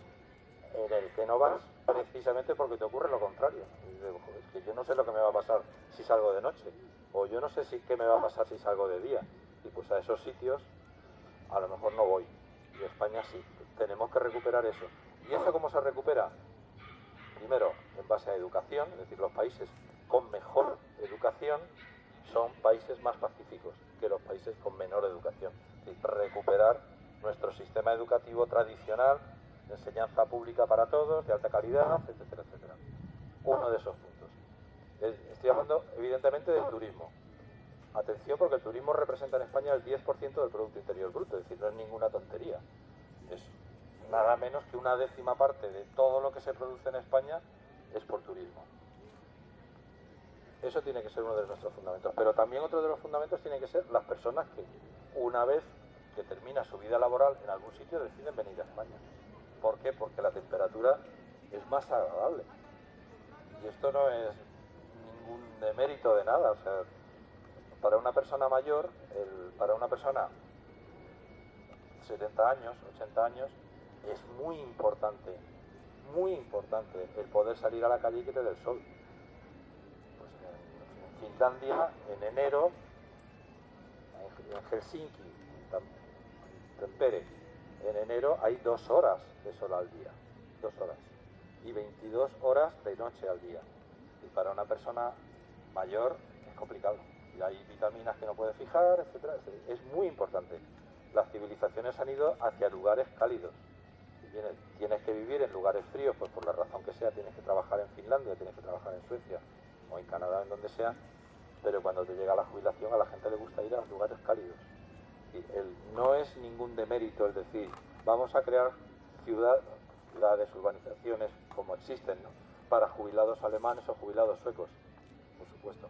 [SPEAKER 1] en el que no vas precisamente porque te ocurre lo contrario. Y digo, joder, es que yo no sé lo que me va a pasar si salgo de noche, o yo no sé qué me va a pasar si salgo de día. Y pues a esos sitios a lo mejor no voy. Y España sí. Tenemos que recuperar eso. ¿Y eso cómo se recupera? Primero, en base a educación, es decir, los países con mejor educación son países más pacíficos que los países con menor educación. Es decir, recuperar nuestro sistema educativo tradicional, de enseñanza pública para todos, de alta calidad, etcétera, etcétera. Uno de esos puntos. Estoy hablando, evidentemente, del turismo. Atención, porque el turismo representa en España el 10% del Producto Interior Bruto, es decir, no es ninguna tontería. Es nada menos que una décima parte de todo lo que se produce en España es por turismo. Eso tiene que ser uno de nuestros fundamentos. Pero también otro de los fundamentos tiene que ser las personas que, una vez que termina su vida laboral en algún sitio, deciden venir a España. ¿Por qué? Porque la temperatura es más agradable. Y esto no es ningún demérito de nada. O sea, para una persona mayor, para una persona 70 años, 80 años, es muy importante el poder salir a la calle y que te dé el sol. Pues en Finlandia, en enero, en Helsinki, en Tampere, en enero hay 2 horas de sol al día, 2 horas, y 22 horas de noche al día. Y para una persona mayor es complicado. Y hay vitaminas que no puede fijar, etcétera. Es muy importante. Las civilizaciones han ido hacia lugares cálidos. Si tienes que vivir en lugares fríos, pues por la razón que sea, tienes que trabajar en Finlandia, tienes que trabajar en Suecia o en Canadá, en donde sea, pero cuando te llega la jubilación a la gente le gusta ir a los lugares cálidos. Y no es ningún demérito el decir, vamos a crear ciudades, urbanizaciones como existen, ¿no?, para jubilados alemanes o jubilados suecos, por supuesto.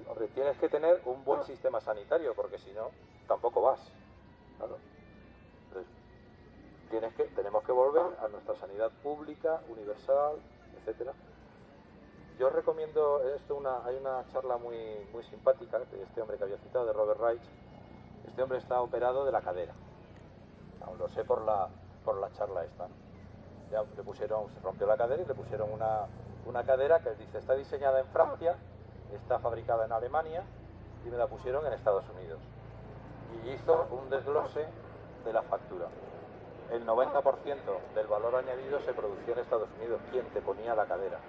[SPEAKER 1] Hombre, tienes que tener un buen sistema sanitario, porque si no, tampoco vas. Claro. Entonces, tenemos que volver a nuestra sanidad pública, universal, etcétera. Yo recomiendo hay una charla muy simpática de este hombre que había citado, de Robert Reich. Este hombre está operado de la cadera. Lo sé por la charla esta, ¿no? Ya se rompió la cadera y le pusieron una cadera que dice, está diseñada en Francia, está fabricada en Alemania, y me la pusieron en Estados Unidos. Y hizo un desglose de la factura. El 90% del valor añadido se producía en Estados Unidos. ¿Quién te ponía la cadera?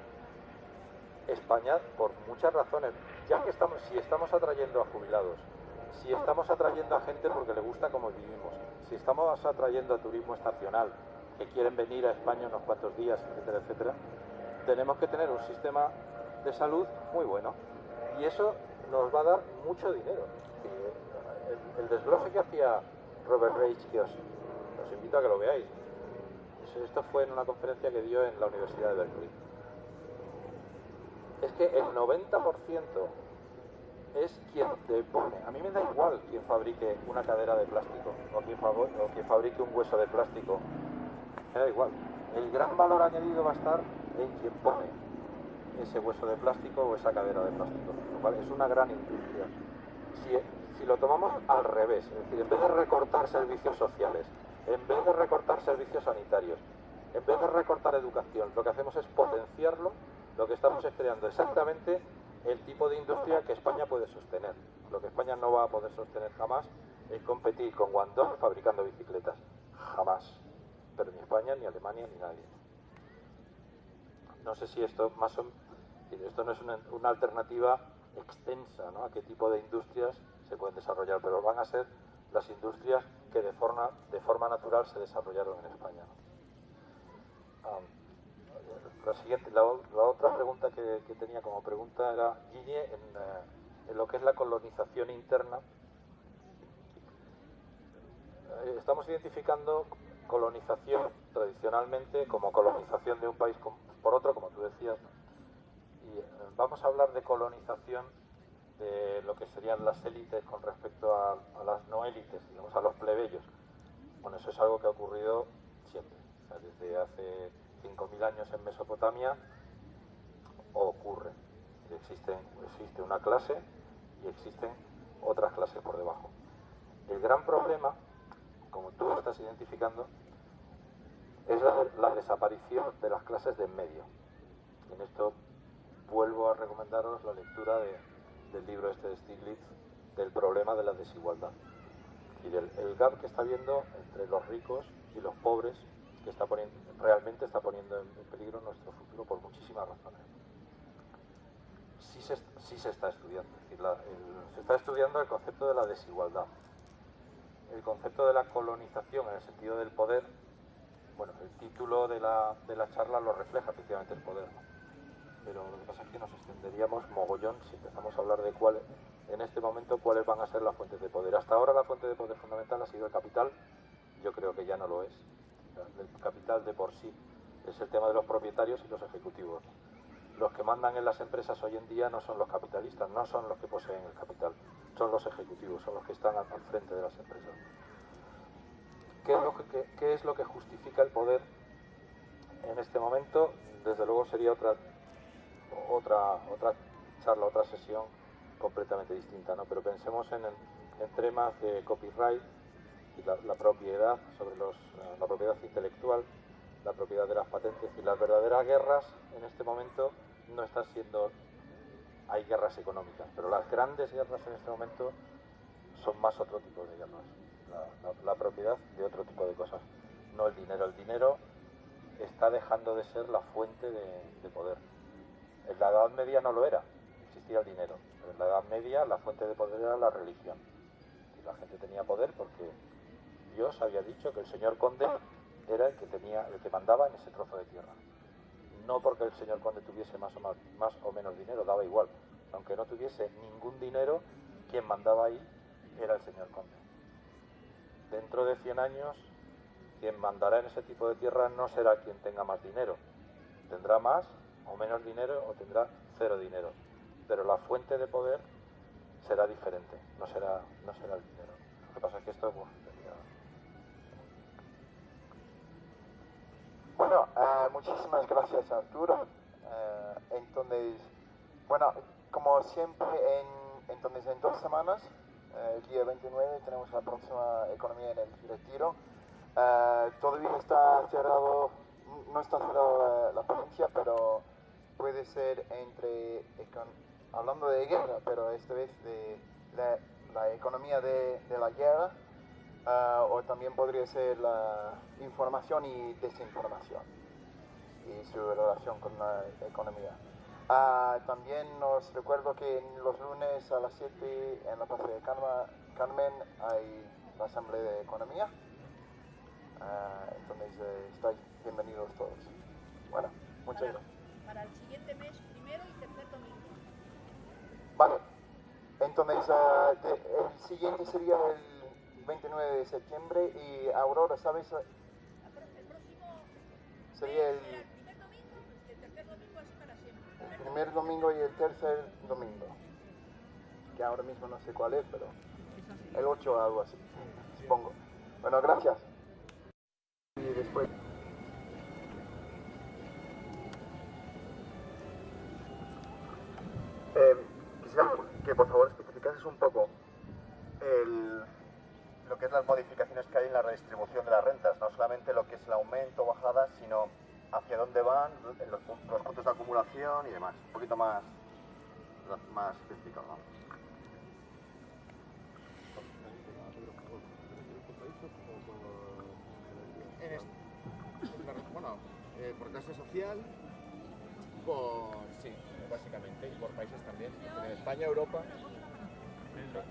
[SPEAKER 1] España, por muchas razones. Ya que si estamos atrayendo a jubilados, si estamos atrayendo a gente porque le gusta cómo vivimos, si estamos atrayendo a turismo estacional, que quieren venir a España unos cuantos días, etcétera, etcétera, tenemos que tener un sistema de salud muy bueno. Y eso nos va a dar mucho dinero. El desglose que hacía Robert Reich, que os Os invito a que lo veáis. Esto fue en una conferencia que dio en la Universidad de Berkeley. Es que el 90% es quien te pone. A mí me da igual quien fabrique una cadera de plástico o quien fabrique un hueso de plástico. Me da igual. El gran valor añadido va a estar en quien pone ese hueso de plástico o esa cadera de plástico. ¿Vale? Es una gran industria. Si lo tomamos al revés, es decir, en vez de recortar servicios sociales, en vez de recortar servicios sanitarios, en vez de recortar educación, lo que hacemos es potenciarlo, lo que estamos es creando exactamente el tipo de industria que España puede sostener. Lo que España no va a poder sostener jamás es competir con Guangdong fabricando bicicletas. Jamás. Pero ni España, ni Alemania, ni nadie. No sé si esto esto no es una alternativa extensa, ¿no?, a qué tipo de industrias se pueden desarrollar, pero van a ser las industrias que de forma natural se desarrollaron en España, ¿no? La otra pregunta que tenía como pregunta era, Guille, en lo que es la colonización interna. Estamos identificando colonización tradicionalmente como colonización de un país por otro, como tú decías, ¿no? Y vamos a hablar de colonización de lo que serían las élites con respecto a las no élites, digamos, a los plebeyos. Bueno, eso es algo que ha ocurrido siempre. O sea, desde hace 5.000 años en Mesopotamia ocurre. Existe una clase y existen otras clases por debajo. El gran problema, como tú estás identificando, es la desaparición de las clases de en medio. En esto vuelvo a recomendaros la lectura del libro este de Stiglitz, del problema de la desigualdad y el gap que está habiendo entre los ricos y los pobres, que realmente está poniendo en peligro nuestro futuro por muchísimas razones. Sí se está estudiando, es decir, se está estudiando el concepto de la desigualdad, el concepto de la colonización en el sentido del poder. Bueno, el título de la charla lo refleja, efectivamente, el poder, ¿no? Pero lo que pasa es que nos extenderíamos mogollón si empezamos a hablar de en este momento cuáles van a ser las fuentes de poder. Hasta ahora la fuente de poder fundamental ha sido el capital. Yo creo que ya no lo es. El capital de por sí es el tema de los propietarios y los ejecutivos. Los que mandan en las empresas hoy en día no son los capitalistas, no son los que poseen el capital, son los ejecutivos, son los que están al frente de las empresas. ¿Qué es lo que justifica el poder en este momento? Desde luego sería otra charla, otra sesión completamente distinta, ¿no? Pero pensemos en temas de copyright y la propiedad sobre la propiedad intelectual, la propiedad de las patentes, y las verdaderas guerras en este momento no están siendo. Hay guerras económicas, pero las grandes guerras en este momento son más otro tipo de guerras. La propiedad de otro tipo de cosas, no el dinero. El dinero está dejando de ser la fuente de poder. En la Edad Media no lo era, existía el dinero, pero en la Edad Media la fuente de poder era la religión. Y la gente tenía poder porque Dios había dicho que el señor conde era el que mandaba en ese trozo de tierra. No porque el señor conde tuviese más o menos dinero, daba igual. Aunque no tuviese ningún dinero, quien mandaba ahí era el señor conde. Dentro de 100 años, quien mandará en ese tipo de tierra no será quien tenga más dinero. Tendrá más o menos dinero o tendrá cero dinero. Pero la fuente de poder será diferente, no será el dinero. Lo que pasa es que esto sería...
[SPEAKER 3] Bueno, muchísimas gracias, Arturo. Entonces, bueno, como siempre, entonces en 2 semanas, el día 29, tenemos la próxima Economía en el Retiro. Todavía está cerrado, no está cerrada la ponencia, pero puede ser hablando de guerra, pero esta vez de la economía de la guerra, o también podría ser la información y desinformación y su relación con la economía. También os recuerdo que los lunes a las 7 en la Plaza de Carmen hay la Asamblea de Economía. Entonces estáis bienvenidos todos. Bueno, muchas gracias.
[SPEAKER 9] Para el siguiente mes, primero y tercer domingo.
[SPEAKER 3] Vale. Entonces el siguiente sería el 29 de septiembre y Aurora, ¿sabes?
[SPEAKER 9] El próximo
[SPEAKER 3] Sería el
[SPEAKER 9] primer domingo, así para siempre.
[SPEAKER 3] primer domingo y el tercer domingo. Que ahora mismo no sé cuál es, pero el 8 o algo así, supongo. Bueno, gracias. Y después... quisiera que por favor especificases un poco lo que es las modificaciones que hay en la redistribución de las rentas, no solamente lo que es el aumento o bajada, sino hacia dónde van los puntos de acumulación y demás. Un poquito más especificado, ¿no?
[SPEAKER 2] Bueno, por clase social, sí, básicamente, y por países también. En España, Europa.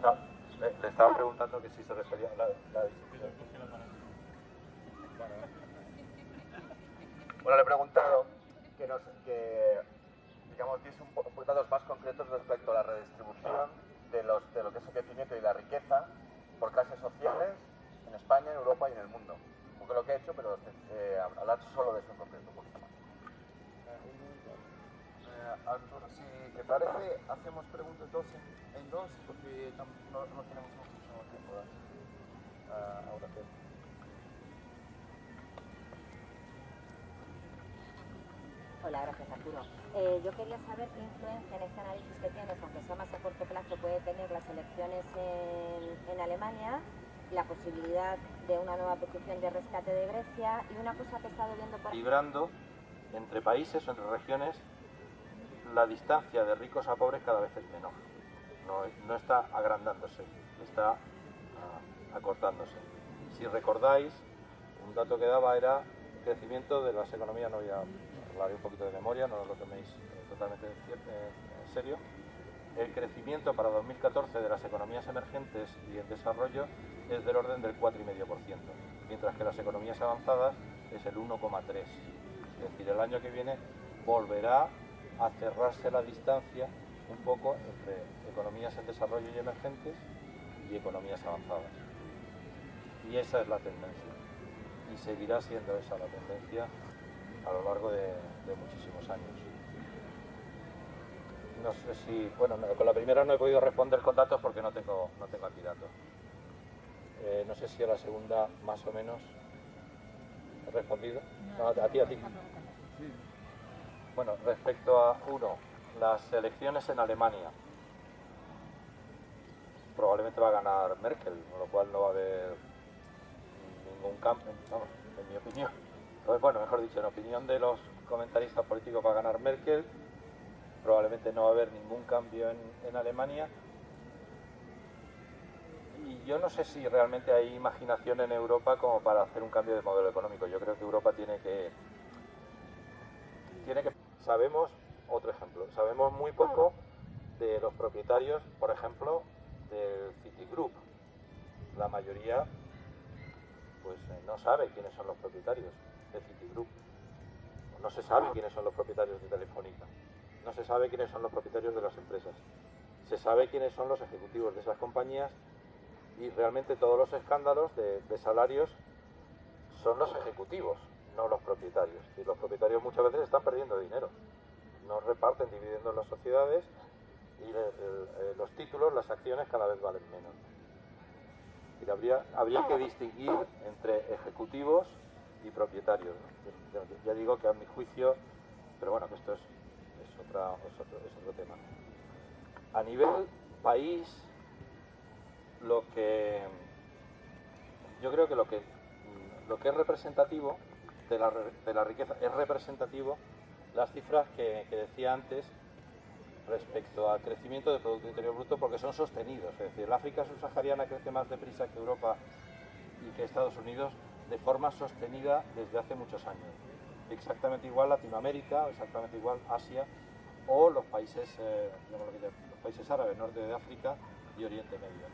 [SPEAKER 1] No, le estaba preguntando que si se refería a la distribución.
[SPEAKER 3] Bueno, le he preguntado que digamos, diese un poco datos más concretos respecto a la redistribución de lo que es el crecimiento y la riqueza por clases sociales en España, en Europa y en el mundo. Un poco lo que he hecho, pero hablar solo de eso en concreto, un poquito más. Arturo, si te parece, hacemos preguntas dos en dos, porque no tenemos muchísimo tiempo ahora que...
[SPEAKER 4] Hola, gracias Arturo. Yo quería saber qué influencia en este análisis que tienes, aunque sea más a corto plazo, puede tener las elecciones en Alemania, la posibilidad de una nueva petición de rescate de Grecia y una cosa que he estado viendo por...
[SPEAKER 1] Librando entre países o entre regiones, la distancia de ricos a pobres cada vez es menor. No está agrandándose, está acortándose. Si recordáis, un dato que daba era el crecimiento de las economías, no voy a hablar un poquito de memoria, no lo toméis totalmente en serio. El crecimiento para 2014 de las economías emergentes y en desarrollo es del orden del 4,5%, mientras que las economías avanzadas es el 1,3%. Es decir, el año que viene volverá a cerrarse la distancia un poco entre economías en desarrollo y emergentes y economías avanzadas. Y esa es la tendencia. Y seguirá siendo esa la tendencia a lo largo de muchísimos años. No sé si, bueno, con la primera no he podido responder con datos porque no tengo aquí datos. No sé si a la segunda más o menos he respondido. No, a ti. Bueno, respecto a las elecciones en Alemania. Probablemente va a ganar Merkel, con lo cual no va a haber ningún cambio, vamos, en mi opinión. Entonces, bueno, mejor dicho, en opinión de los comentaristas políticos va a ganar Merkel. Probablemente no va a haber ningún cambio en Alemania. Y yo no sé si realmente hay imaginación en Europa como para hacer un cambio de modelo económico. Yo creo que Europa tiene que... Sabemos, otro ejemplo, sabemos muy poco de los propietarios, por ejemplo, del Citigroup. La mayoría pues no sabe quiénes son los propietarios de Citigroup. No se sabe quiénes son los propietarios de Telefónica. No se sabe quiénes son los propietarios de las empresas. Se sabe quiénes son los ejecutivos de esas compañías y realmente todos los escándalos de salarios son los ejecutivos, no los propietarios. Y los propietarios muchas veces están perdiendo dinero. No reparten dividendos en las sociedades y los títulos, las acciones cada vez valen menos. Y habría que distinguir entre ejecutivos y propietarios, ¿no? Ya digo que a mi juicio, pero bueno, que esto es otro tema. A nivel país, yo creo que lo que es representativo de la riqueza es representativo las cifras que decía antes respecto al crecimiento del Producto Interior Bruto, porque son sostenidos. Es decir, el África subsahariana crece más deprisa que Europa y que Estados Unidos de forma sostenida desde hace muchos años. Exactamente igual Latinoamérica, exactamente igual Asia o los países árabes, norte de África y Oriente Medio.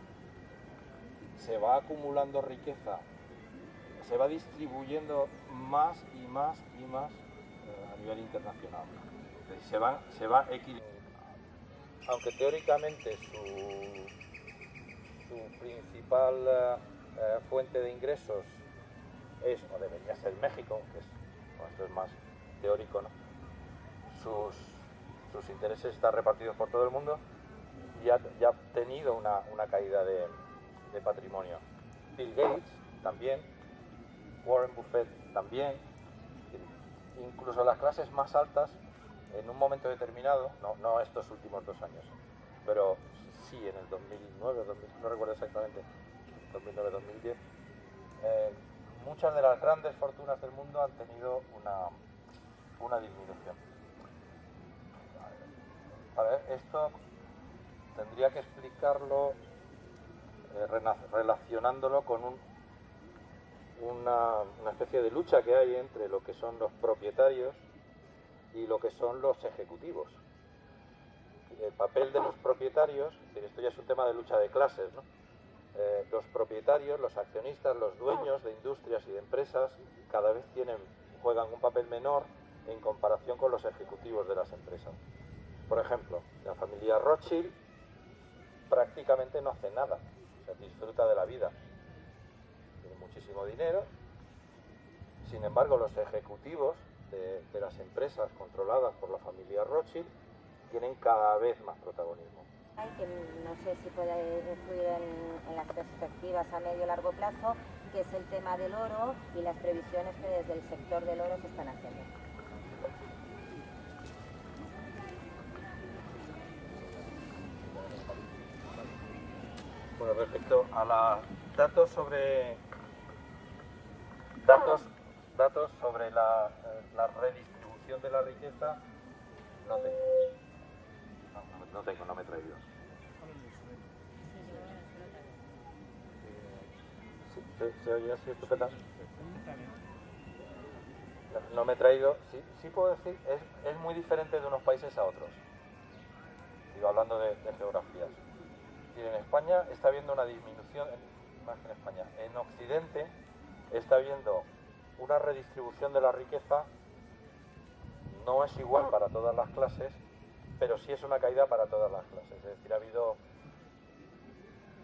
[SPEAKER 1] Se va acumulando riqueza, se va distribuyendo más y más y más a nivel internacional. Se va equilibrando. Aunque teóricamente su principal fuente de ingresos es, o debería ser México, que es, bueno, esto es más teórico, ¿no? Sus intereses están repartidos por todo el mundo y ya ha tenido una caída de patrimonio. Bill Gates también, Warren Buffett también, incluso las clases más altas en un momento determinado, no estos últimos 2 años, pero sí en el 2009, no recuerdo exactamente, 2009-2010, muchas de las grandes fortunas del mundo han tenido una disminución. A ver, esto tendría que explicarlo relacionándolo con una especie de lucha que hay entre lo que son los propietarios y lo que son los ejecutivos. El papel de los propietarios, esto ya es un tema de lucha de clases, ¿no? Los propietarios, los accionistas, los dueños de industrias y de empresas cada vez juegan un papel menor en comparación con los ejecutivos de las empresas. Por ejemplo, la familia Rothschild prácticamente no hace nada, o sea, disfruta de la vida, tiene muchísimo dinero. Sin embargo, los ejecutivos de las empresas controladas por la familia Rothschild tienen cada vez más protagonismo.
[SPEAKER 4] Que no sé si puede influir en las perspectivas a medio y largo plazo, que es el tema del oro y las previsiones que desde el sector del oro se están haciendo.
[SPEAKER 1] Bueno, respecto a los datos sobre la redistribución de la riqueza, no me he traído. ¿Se oye así estupendamente? No me he traído, sí puedo decir, es muy diferente de unos países a otros. Digo, hablando de geografías. Y en España está habiendo una disminución, más que en España, en Occidente está habiendo una redistribución de la riqueza, no es igual para todas las clases, pero sí es una caída para todas las clases. Es decir, ha habido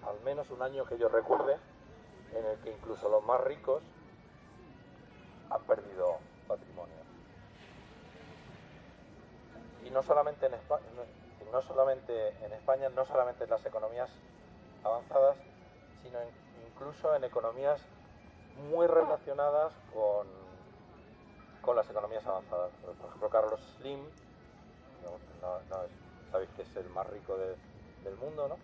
[SPEAKER 1] al menos un año que yo recuerde en el que incluso los más ricos han perdido patrimonio. Y no solamente en España, no solamente en las economías avanzadas, sino incluso en economías muy relacionadas con las economías avanzadas. Por ejemplo, Carlos Slim, sabéis que es el más rico del mundo, ¿no?